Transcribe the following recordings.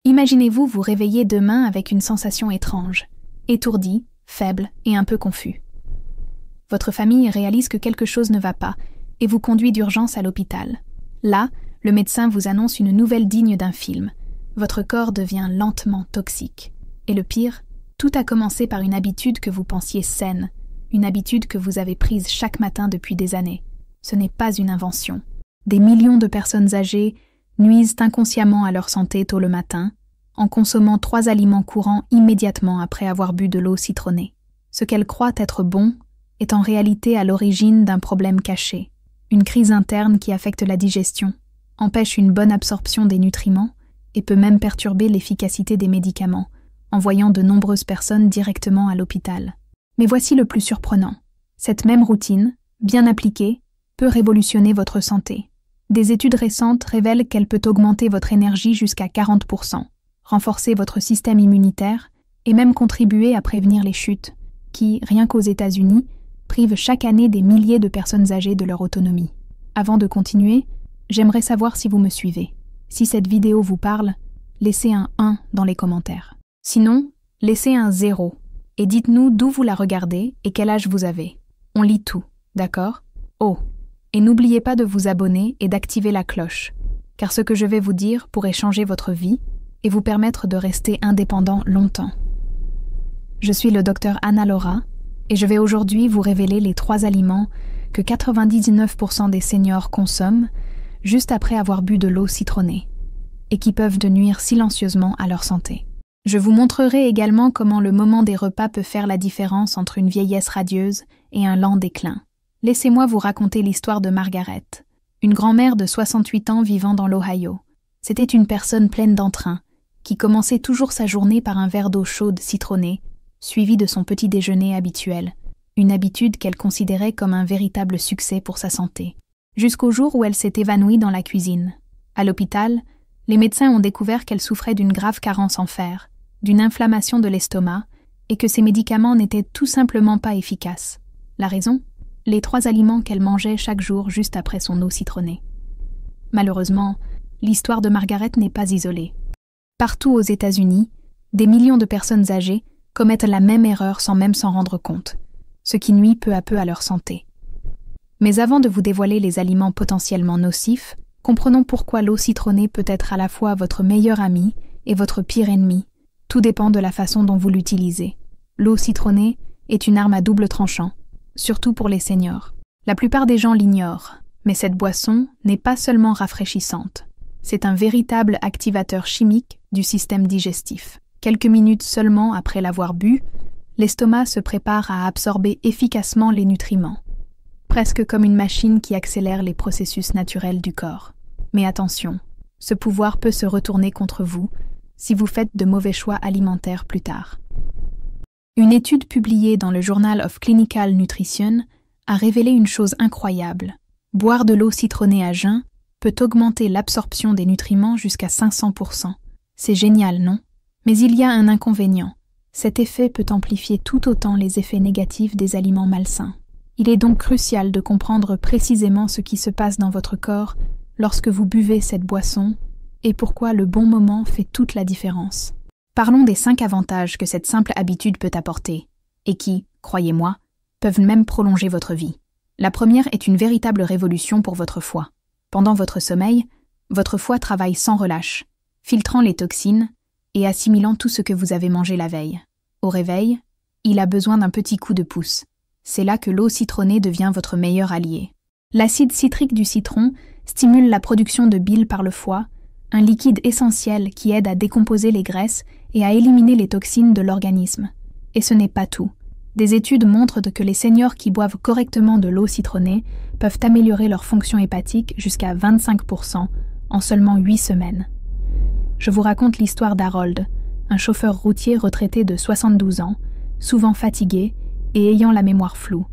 Imaginez-vous vous réveiller demain avec une sensation étrange, étourdi, faible et un peu confus. Votre famille réalise que quelque chose ne va pas et vous conduit d'urgence à l'hôpital. Là, le médecin vous annonce une nouvelle digne d'un film. Votre corps devient lentement toxique. Et le pire, tout a commencé par une habitude que vous pensiez saine, une habitude que vous avez prise chaque matin depuis des années. Ce n'est pas une invention. Des millions de personnes âgées nuisent inconsciemment à leur santé tôt le matin, en consommant 3 aliments courants immédiatement après avoir bu de l'eau citronnée. Ce qu'elles croient être bon est en réalité à l'origine d'un problème caché, une crise interne qui affecte la digestion, empêche une bonne absorption des nutriments et peut même perturber l'efficacité des médicaments, envoyant de nombreuses personnes directement à l'hôpital. Mais voici le plus surprenant. Cette même routine, bien appliquée, peut révolutionner votre santé. Des études récentes révèlent qu'elle peut augmenter votre énergie jusqu'à 40%, renforcer votre système immunitaire et même contribuer à prévenir les chutes, qui, rien qu'aux États-Unis, privent chaque année des milliers de personnes âgées de leur autonomie. Avant de continuer, j'aimerais savoir si vous me suivez. Si cette vidéo vous parle, laissez un 1 dans les commentaires. Sinon, laissez un 0 et dites-nous d'où vous la regardez et quel âge vous avez. On lit tout, d'accord? Oh, et n'oubliez pas de vous abonner et d'activer la cloche, car ce que je vais vous dire pourrait changer votre vie et vous permettre de rester indépendant longtemps. Je suis le docteur Anna Laura et je vais aujourd'hui vous révéler les 3 aliments que 99% des seniors consomment juste après avoir bu de l'eau citronnée et qui peuvent nuire silencieusement à leur santé. Je vous montrerai également comment le moment des repas peut faire la différence entre une vieillesse radieuse et un lent déclin. Laissez-moi vous raconter l'histoire de Margaret, une grand-mère de 68 ans vivant dans l'Ohio. C'était une personne pleine d'entrain, qui commençait toujours sa journée par un verre d'eau chaude citronnée, suivi de son petit déjeuner habituel, une habitude qu'elle considérait comme un véritable succès pour sa santé. Jusqu'au jour où elle s'est évanouie dans la cuisine. À l'hôpital, les médecins ont découvert qu'elle souffrait d'une grave carence en fer, d'une inflammation de l'estomac, et que ses médicaments n'étaient tout simplement pas efficaces. La raison ? Les 3 aliments qu'elle mangeait chaque jour juste après son eau citronnée. Malheureusement, l'histoire de Margaret n'est pas isolée. Partout aux États-Unis, des millions de personnes âgées commettent la même erreur sans même s'en rendre compte, ce qui nuit peu à peu à leur santé. Mais avant de vous dévoiler les aliments potentiellement nocifs, comprenons pourquoi l'eau citronnée peut être à la fois votre meilleur ami et votre pire ennemi. Tout dépend de la façon dont vous l'utilisez. L'eau citronnée est une arme à double tranchant, surtout pour les seniors. La plupart des gens l'ignorent, mais cette boisson n'est pas seulement rafraîchissante. C'est un véritable activateur chimique du système digestif. Quelques minutes seulement après l'avoir bu, l'estomac se prépare à absorber efficacement les nutriments, presque comme une machine qui accélère les processus naturels du corps. Mais attention, ce pouvoir peut se retourner contre vous si vous faites de mauvais choix alimentaires plus tard. Une étude publiée dans le Journal of Clinical Nutrition a révélé une chose incroyable. Boire de l'eau citronnée à jeun peut augmenter l'absorption des nutriments jusqu'à 500%. C'est génial, non? Mais il y a un inconvénient. Cet effet peut amplifier tout autant les effets négatifs des aliments malsains. Il est donc crucial de comprendre précisément ce qui se passe dans votre corps lorsque vous buvez cette boisson et pourquoi le bon moment fait toute la différence. Parlons des 5 avantages que cette simple habitude peut apporter, et qui, croyez-moi, peuvent même prolonger votre vie. La première est une véritable révolution pour votre foie. Pendant votre sommeil, votre foie travaille sans relâche, filtrant les toxines et assimilant tout ce que vous avez mangé la veille. Au réveil, il a besoin d'un petit coup de pouce. C'est là que l'eau citronnée devient votre meilleur allié. L'acide citrique du citron stimule la production de bile par le foie, un liquide essentiel qui aide à décomposer les graisses et à éliminer les toxines de l'organisme. Et ce n'est pas tout. Des études montrent que les seniors qui boivent correctement de l'eau citronnée peuvent améliorer leur fonction hépatique jusqu'à 25% en seulement 8 semaines. Je vous raconte l'histoire d'Harold, un chauffeur routier retraité de 72 ans, souvent fatigué et ayant la mémoire floue.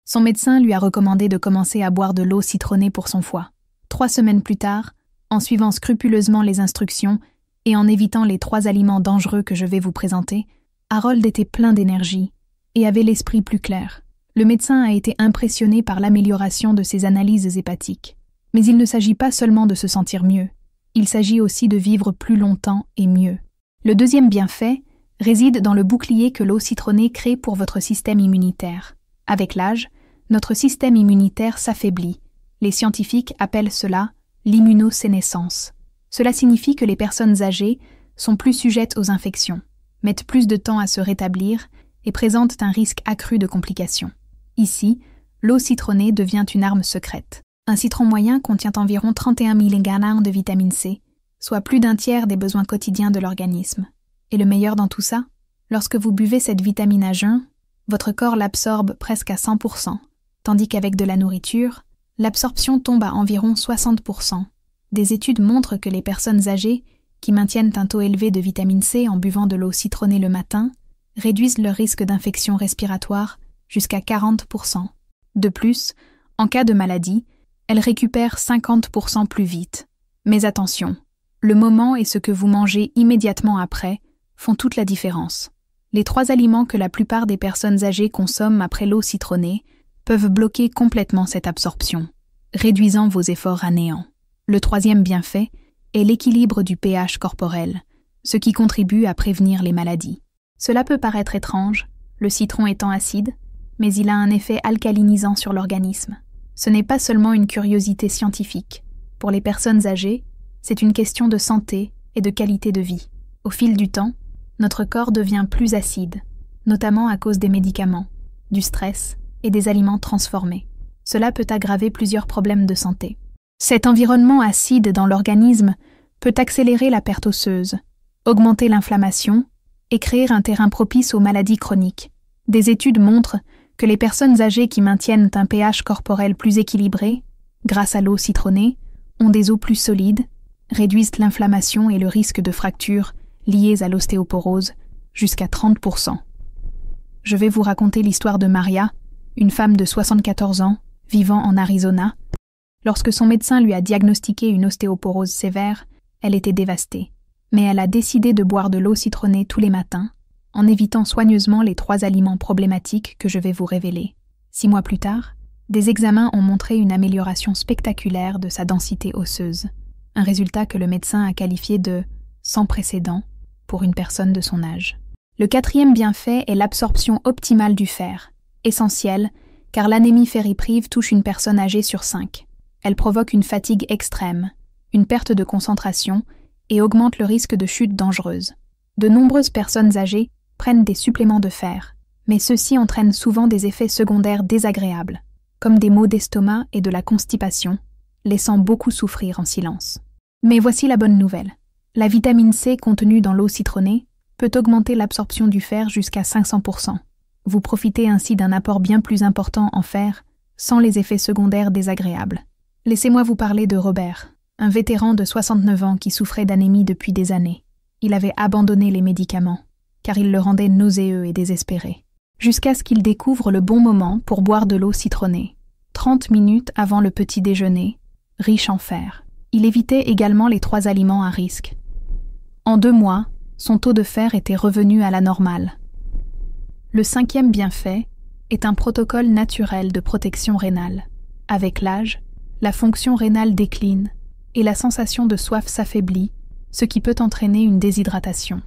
Son médecin lui a recommandé de commencer à boire de l'eau citronnée pour son foie. 3 semaines plus tard, en suivant scrupuleusement les instructions et en évitant les 3 aliments dangereux que je vais vous présenter, Harold était plein d'énergie et avait l'esprit plus clair. Le médecin a été impressionné par l'amélioration de ses analyses hépatiques. Mais il ne s'agit pas seulement de se sentir mieux. Il s'agit aussi de vivre plus longtemps et mieux. Le deuxième bienfait réside dans le bouclier que l'eau citronnée crée pour votre système immunitaire. Avec l'âge, notre système immunitaire s'affaiblit. Les scientifiques appellent cela l'immunosénescence. Cela signifie que les personnes âgées sont plus sujettes aux infections, mettent plus de temps à se rétablir et présentent un risque accru de complications. Ici, l'eau citronnée devient une arme secrète. Un citron moyen contient environ 31 mg de vitamine C, soit plus d'un tiers des besoins quotidiens de l'organisme. Et le meilleur dans tout ça, lorsque vous buvez cette vitamine à jeun, votre corps l'absorbe presque à 100%, tandis qu'avec de la nourriture, l'absorption tombe à environ 60%. Des études montrent que les personnes âgées qui maintiennent un taux élevé de vitamine C en buvant de l'eau citronnée le matin réduisent leur risque d'infection respiratoire jusqu'à 40%. De plus, en cas de maladie, elles récupèrent 50% plus vite. Mais attention, le moment et ce que vous mangez immédiatement après font toute la différence. Les 3 aliments que la plupart des personnes âgées consomment après l'eau citronnée peuvent bloquer complètement cette absorption, réduisant vos efforts à néant. Le troisième bienfait est l'équilibre du pH corporel, ce qui contribue à prévenir les maladies. Cela peut paraître étrange, le citron étant acide, mais il a un effet alcalinisant sur l'organisme. Ce n'est pas seulement une curiosité scientifique. Pour les personnes âgées, c'est une question de santé et de qualité de vie. Au fil du temps, notre corps devient plus acide, notamment à cause des médicaments, du stress et des aliments transformés. Cela peut aggraver plusieurs problèmes de santé. Cet environnement acide dans l'organisme peut accélérer la perte osseuse, augmenter l'inflammation et créer un terrain propice aux maladies chroniques. Des études montrent que les personnes âgées qui maintiennent un pH corporel plus équilibré, grâce à l'eau citronnée, ont des os plus solides, réduisent l'inflammation et le risque de fractures liées à l'ostéoporose jusqu'à 30%. Je vais vous raconter l'histoire de Maria, une femme de 74 ans, vivant en Arizona. Lorsque son médecin lui a diagnostiqué une ostéoporose sévère, elle était dévastée. Mais elle a décidé de boire de l'eau citronnée tous les matins, en évitant soigneusement les 3 aliments problématiques que je vais vous révéler. 6 mois plus tard, des examens ont montré une amélioration spectaculaire de sa densité osseuse, un résultat que le médecin a qualifié de « sans précédent » pour une personne de son âge. Le 4e bienfait est l'absorption optimale du fer, essentielle car l'anémie ferriprive touche une personne âgée sur 5. Elle provoque une fatigue extrême, une perte de concentration et augmente le risque de chute dangereuse. De nombreuses personnes âgées prennent des suppléments de fer, mais ceux-ci entraînent souvent des effets secondaires désagréables, comme des maux d'estomac et de la constipation, laissant beaucoup souffrir en silence. Mais voici la bonne nouvelle. La vitamine C contenue dans l'eau citronnée peut augmenter l'absorption du fer jusqu'à 500%. Vous profitez ainsi d'un apport bien plus important en fer, sans les effets secondaires désagréables. Laissez-moi vous parler de Robert, un vétéran de 69 ans qui souffrait d'anémie depuis des années. Il avait abandonné les médicaments, car ils le rendaient nauséeux et désespéré, jusqu'à ce qu'il découvre le bon moment pour boire de l'eau citronnée, 30 minutes avant le petit déjeuner, riche en fer. Il évitait également les 3 aliments à risque. En 2 mois, son taux de fer était revenu à la normale. Le 5e bienfait est un protocole naturel de protection rénale. Avec l'âge, la fonction rénale décline et la sensation de soif s'affaiblit, ce qui peut entraîner une déshydratation.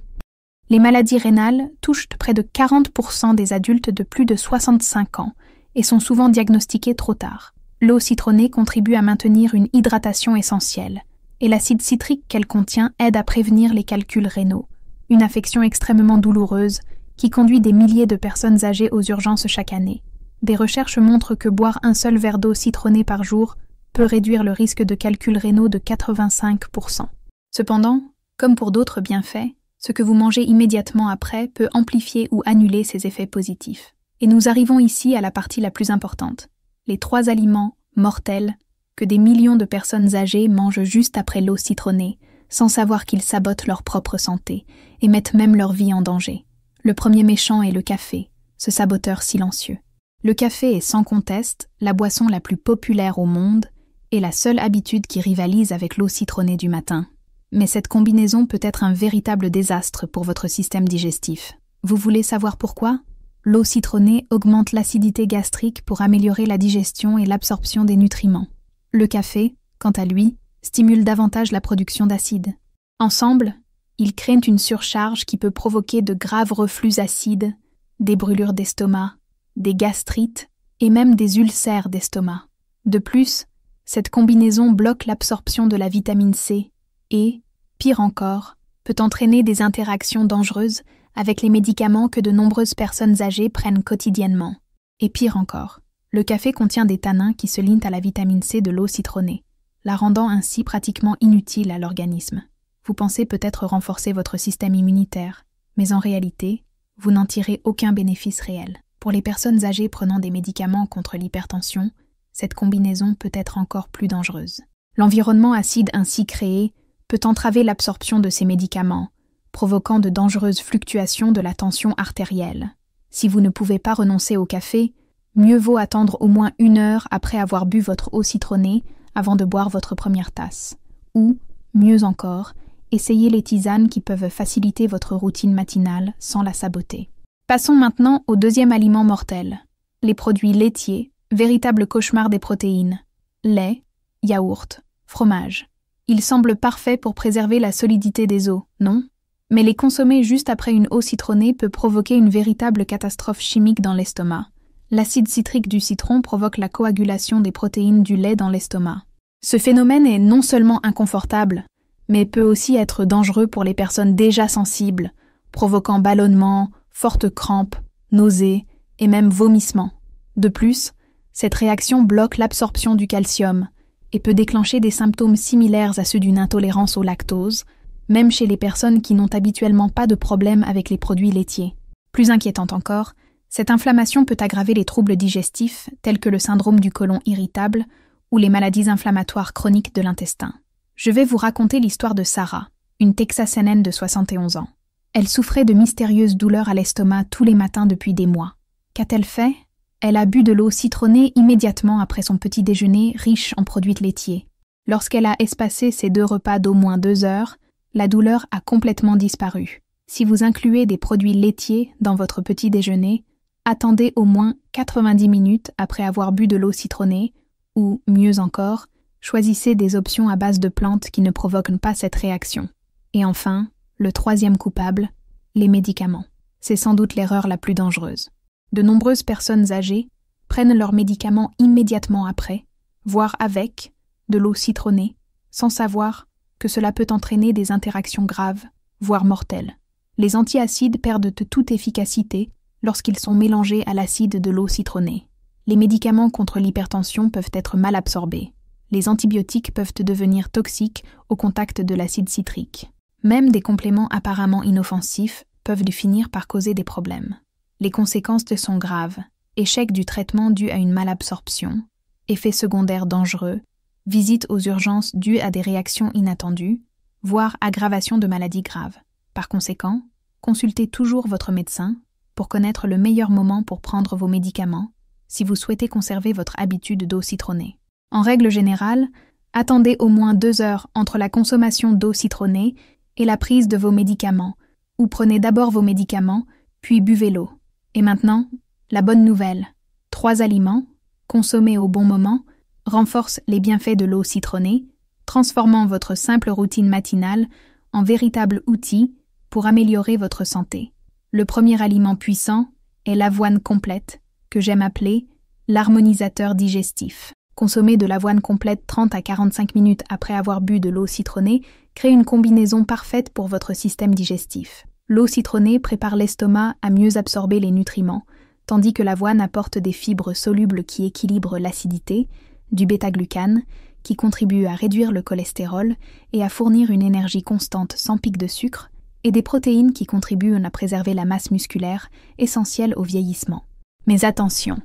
Les maladies rénales touchent près de 40% des adultes de plus de 65 ans et sont souvent diagnostiquées trop tard. L'eau citronnée contribue à maintenir une hydratation essentielle, et l'acide citrique qu'elle contient aide à prévenir les calculs rénaux, une affection extrêmement douloureuse qui conduit des milliers de personnes âgées aux urgences chaque année. Des recherches montrent que boire un seul verre d'eau citronnée par jour peut réduire le risque de calculs rénaux de 85%. Cependant, comme pour d'autres bienfaits, ce que vous mangez immédiatement après peut amplifier ou annuler ces effets positifs. Et nous arrivons ici à la partie la plus importante, les 3 aliments mortels que des millions de personnes âgées mangent juste après l'eau citronnée, sans savoir qu'ils sabotent leur propre santé et mettent même leur vie en danger. Le premier méchant est le café, ce saboteur silencieux. Le café est sans conteste la boisson la plus populaire au monde et la seule habitude qui rivalise avec l'eau citronnée du matin. Mais cette combinaison peut être un véritable désastre pour votre système digestif. Vous voulez savoir pourquoi ? L'eau citronnée augmente l'acidité gastrique pour améliorer la digestion et l'absorption des nutriments. Le café, quant à lui, stimulent davantage la production d'acide. Ensemble, ils créent une surcharge qui peut provoquer de graves reflux acides, des brûlures d'estomac, des gastrites et même des ulcères d'estomac. De plus, cette combinaison bloque l'absorption de la vitamine C et, pire encore, peut entraîner des interactions dangereuses avec les médicaments que de nombreuses personnes âgées prennent quotidiennement. Et pire encore, le café contient des tanins qui se lient à la vitamine C de l'eau citronnée, la rendant ainsi pratiquement inutile à l'organisme. Vous pensez peut-être renforcer votre système immunitaire, mais en réalité, vous n'en tirez aucun bénéfice réel. Pour les personnes âgées prenant des médicaments contre l'hypertension, cette combinaison peut être encore plus dangereuse. L'environnement acide ainsi créé peut entraver l'absorption de ces médicaments, provoquant de dangereuses fluctuations de la tension artérielle. Si vous ne pouvez pas renoncer au café, mieux vaut attendre au moins 1 heure après avoir bu votre eau citronnée avant de boire votre première tasse. Ou, mieux encore, essayez les tisanes qui peuvent faciliter votre routine matinale sans la saboter. Passons maintenant au deuxième aliment mortel, les produits laitiers, véritable cauchemar des protéines. Lait, yaourt, fromage. Ils semblent parfaits pour préserver la solidité des os, non? Mais les consommer juste après une eau citronnée peut provoquer une véritable catastrophe chimique dans l'estomac. L'acide citrique du citron provoque la coagulation des protéines du lait dans l'estomac. Ce phénomène est non seulement inconfortable, mais peut aussi être dangereux pour les personnes déjà sensibles, provoquant ballonnements, fortes crampes, nausées et même vomissements. De plus, cette réaction bloque l'absorption du calcium et peut déclencher des symptômes similaires à ceux d'une intolérance au lactose, même chez les personnes qui n'ont habituellement pas de problème avec les produits laitiers. Plus inquiétante encore, cette inflammation peut aggraver les troubles digestifs tels que le syndrome du côlon irritable ou les maladies inflammatoires chroniques de l'intestin. Je vais vous raconter l'histoire de Sarah, une Texacienne de 71 ans. Elle souffrait de mystérieuses douleurs à l'estomac tous les matins depuis des mois. Qu'a-t-elle fait? Elle a bu de l'eau citronnée immédiatement après son petit déjeuner riche en produits laitiers. Lorsqu'elle a espacé ses 2 repas d'au moins 2 heures, la douleur a complètement disparu. Si vous incluez des produits laitiers dans votre petit déjeuner, attendez au moins 90 minutes après avoir bu de l'eau citronnée ou, mieux encore, choisissez des options à base de plantes qui ne provoquent pas cette réaction. Et enfin, le troisième coupable, les médicaments. C'est sans doute l'erreur la plus dangereuse. De nombreuses personnes âgées prennent leurs médicaments immédiatement après, voire avec, de l'eau citronnée, sans savoir que cela peut entraîner des interactions graves, voire mortelles. Les antiacides perdent toute efficacité lorsqu'ils sont mélangés à l'acide de l'eau citronnée. Les médicaments contre l'hypertension peuvent être mal absorbés. Les antibiotiques peuvent devenir toxiques au contact de l'acide citrique. Même des compléments apparemment inoffensifs peuvent finir par causer des problèmes. Les conséquences sont graves. Échec du traitement dû à une malabsorption, effets secondaires dangereux, visites aux urgences dues à des réactions inattendues, voire aggravation de maladies graves. Par conséquent, consultez toujours votre médecin pour connaître le meilleur moment pour prendre vos médicaments si vous souhaitez conserver votre habitude d'eau citronnée. En règle générale, attendez au moins 2 heures entre la consommation d'eau citronnée et la prise de vos médicaments, ou prenez d'abord vos médicaments, puis buvez l'eau. Et maintenant, la bonne nouvelle. 3 aliments, consommés au bon moment, renforcent les bienfaits de l'eau citronnée, transformant votre simple routine matinale en véritable outil pour améliorer votre santé. Le premier aliment puissant est l'avoine complète, que j'aime appeler l'harmonisateur digestif. Consommer de l'avoine complète 30 à 45 minutes après avoir bu de l'eau citronnée crée une combinaison parfaite pour votre système digestif. L'eau citronnée prépare l'estomac à mieux absorber les nutriments, tandis que l'avoine apporte des fibres solubles qui équilibrent l'acidité, du bêta-glucane, qui contribue à réduire le cholestérol et à fournir une énergie constante sans pic de sucre, et des protéines qui contribuent à préserver la masse musculaire, essentielle au vieillissement. Mais attention,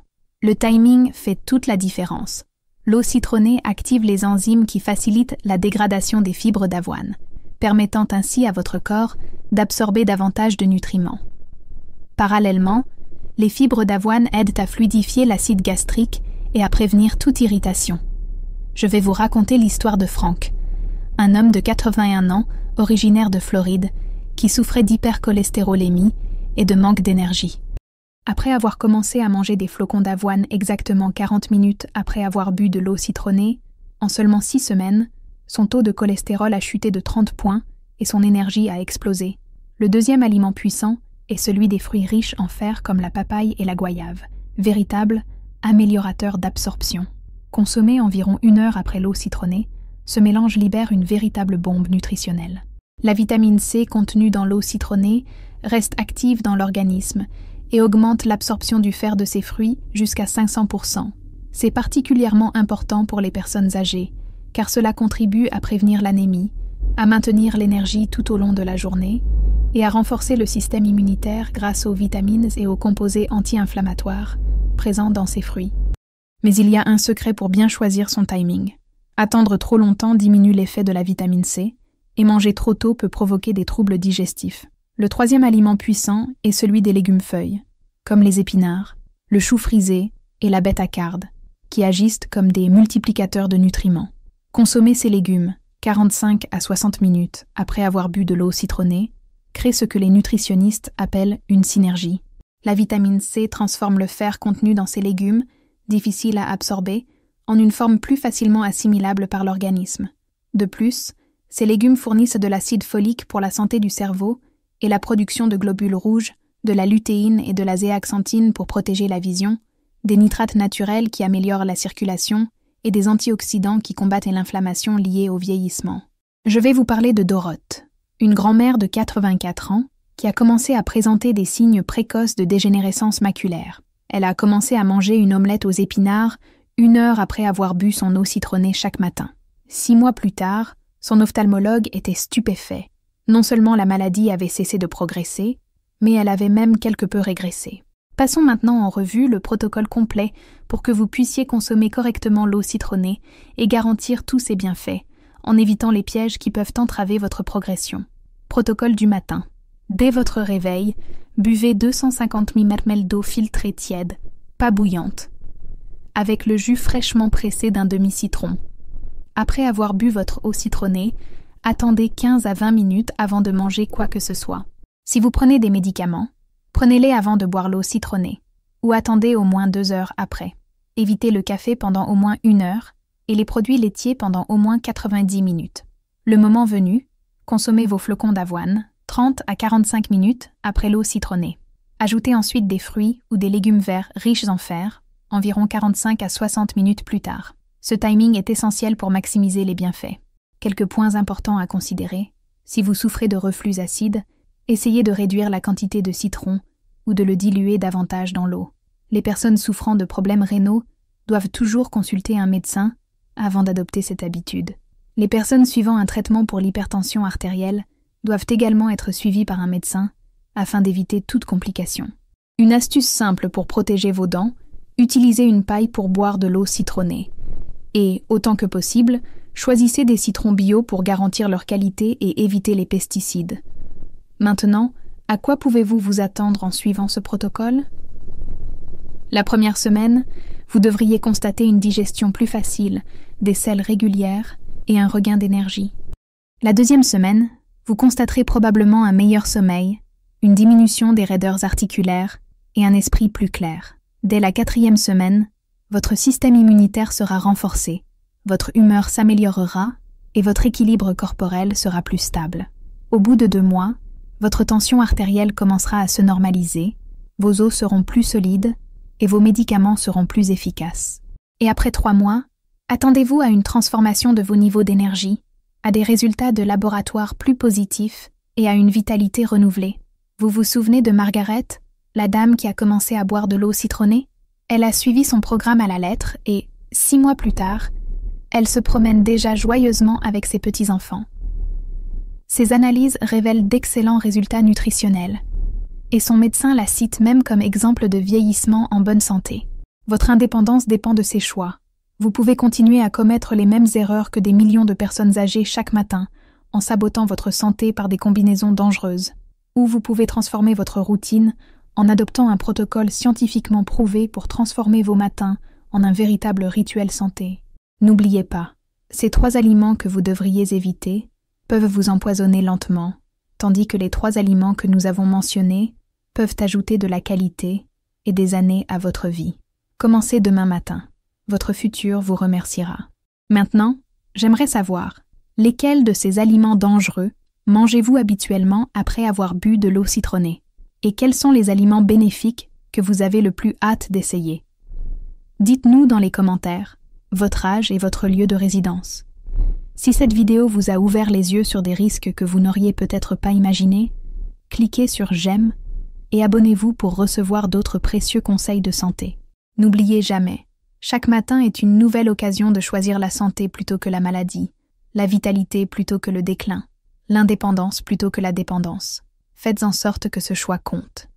le timing fait toute la différence. L'eau citronnée active les enzymes qui facilitent la dégradation des fibres d'avoine, permettant ainsi à votre corps d'absorber davantage de nutriments. Parallèlement, les fibres d'avoine aident à fluidifier l'acide gastrique et à prévenir toute irritation. Je vais vous raconter l'histoire de Frank, un homme de 81 ans, originaire de Floride, qui souffrait d'hypercholestérolémie et de manque d'énergie. Après avoir commencé à manger des flocons d'avoine exactement 40 minutes après avoir bu de l'eau citronnée, en seulement 6 semaines, Son taux de cholestérol a chuté de 30 points et son énergie a explosé. Le deuxième aliment puissant est celui des fruits riches en fer comme la papaye et la goyave, véritable améliorateur d'absorption. Consommé environ 1 heure après l'eau citronnée, ce mélange libère une véritable bombe nutritionnelle. La vitamine C contenue dans l'eau citronnée reste active dans l'organisme et augmente l'absorption du fer de ces fruits jusqu'à 500%. C'est particulièrement important pour les personnes âgées, car cela contribue à prévenir l'anémie, à maintenir l'énergie tout au long de la journée et à renforcer le système immunitaire grâce aux vitamines et aux composés anti-inflammatoires présents dans ces fruits. Mais il y a un secret pour bien choisir son timing. Attendre trop longtemps diminue l'effet de la vitamine C, et manger trop tôt peut provoquer des troubles digestifs. Le troisième aliment puissant est celui des légumes-feuilles, comme les épinards, le chou frisé et la bêta-carde, qui agissent comme des multiplicateurs de nutriments. Consommer ces légumes 45 à 60 minutes après avoir bu de l'eau citronnée crée ce que les nutritionnistes appellent une synergie. La vitamine C transforme le fer contenu dans ces légumes, difficile à absorber, en une forme plus facilement assimilable par l'organisme. De plus, ces légumes fournissent de l'acide folique pour la santé du cerveau et la production de globules rouges, de la lutéine et de la zéaxanthine pour protéger la vision, des nitrates naturels qui améliorent la circulation et des antioxydants qui combattent l'inflammation liée au vieillissement. Je vais vous parler de Doroth, une grand-mère de 84 ans qui a commencé à présenter des signes précoces de dégénérescence maculaire. Elle a commencé à manger une omelette aux épinards 1 heure après avoir bu son eau citronnée chaque matin. 6 mois plus tard, son ophtalmologue était stupéfait. Non seulement la maladie avait cessé de progresser, mais elle avait même quelque peu régressé. Passons maintenant en revue le protocole complet pour que vous puissiez consommer correctement l'eau citronnée et garantir tous ses bienfaits, en évitant les pièges qui peuvent entraver votre progression. Protocole du matin. Dès votre réveil, buvez 250 ml d'eau filtrée tiède, pas bouillante, avec le jus fraîchement pressé d'un demi-citron. Après avoir bu votre eau citronnée, attendez 15 à 20 minutes avant de manger quoi que ce soit. Si vous prenez des médicaments, prenez-les avant de boire l'eau citronnée, ou attendez au moins 2 heures après. Évitez le café pendant au moins 1 heure et les produits laitiers pendant au moins 90 minutes. Le moment venu, consommez vos flocons d'avoine 30 à 45 minutes après l'eau citronnée. Ajoutez ensuite des fruits ou des légumes verts riches en fer, environ 45 à 60 minutes plus tard. Ce timing est essentiel pour maximiser les bienfaits. Quelques points importants à considérer. Si vous souffrez de reflux acide, essayez de réduire la quantité de citron ou de le diluer davantage dans l'eau. Les personnes souffrant de problèmes rénaux doivent toujours consulter un médecin avant d'adopter cette habitude. Les personnes suivant un traitement pour l'hypertension artérielle doivent également être suivies par un médecin afin d'éviter toute complication. Une astuce simple pour protéger vos dents, utilisez une paille pour boire de l'eau citronnée. Et, autant que possible, choisissez des citrons bio pour garantir leur qualité et éviter les pesticides. Maintenant, à quoi pouvez-vous vous attendre en suivant ce protocole? La première semaine, vous devriez constater une digestion plus facile, des selles régulières et un regain d'énergie. La deuxième semaine, vous constaterez probablement un meilleur sommeil, une diminution des raideurs articulaires et un esprit plus clair. Dès la 4e semaine, votre système immunitaire sera renforcé, votre humeur s'améliorera et votre équilibre corporel sera plus stable. Au bout de 2 mois, votre tension artérielle commencera à se normaliser, vos os seront plus solides et vos médicaments seront plus efficaces. Et après 3 mois, attendez-vous à une transformation de vos niveaux d'énergie, à des résultats de laboratoire plus positifs et à une vitalité renouvelée. Vous vous souvenez de Margaret, la dame qui a commencé à boire de l'eau citronnée? Elle a suivi son programme à la lettre et, 6 mois plus tard, elle se promène déjà joyeusement avec ses petits-enfants. Ces analyses révèlent d'excellents résultats nutritionnels, et son médecin la cite même comme exemple de vieillissement en bonne santé. Votre indépendance dépend de ses choix. Vous pouvez continuer à commettre les mêmes erreurs que des millions de personnes âgées chaque matin, en sabotant votre santé par des combinaisons dangereuses. Ou vous pouvez transformer votre routine en adoptant un protocole scientifiquement prouvé pour transformer vos matins en un véritable rituel santé. N'oubliez pas, ces 3 aliments que vous devriez éviter peuvent vous empoisonner lentement, tandis que les 3 aliments que nous avons mentionnés peuvent ajouter de la qualité et des années à votre vie. Commencez demain matin. Votre futur vous remerciera. Maintenant, j'aimerais savoir, Lesquels de ces aliments dangereux mangez-vous habituellement après avoir bu de l'eau citronnée? Et quels sont les aliments bénéfiques que vous avez le plus hâte d'essayer? Dites-nous dans les commentaires votre âge et votre lieu de résidence. Si cette vidéo vous a ouvert les yeux sur des risques que vous n'auriez peut-être pas imaginés, cliquez sur j'aime et abonnez-vous pour recevoir d'autres précieux conseils de santé. N'oubliez jamais, chaque matin est une nouvelle occasion de choisir la santé plutôt que la maladie, la vitalité plutôt que le déclin, l'indépendance plutôt que la dépendance. Faites en sorte que ce choix compte.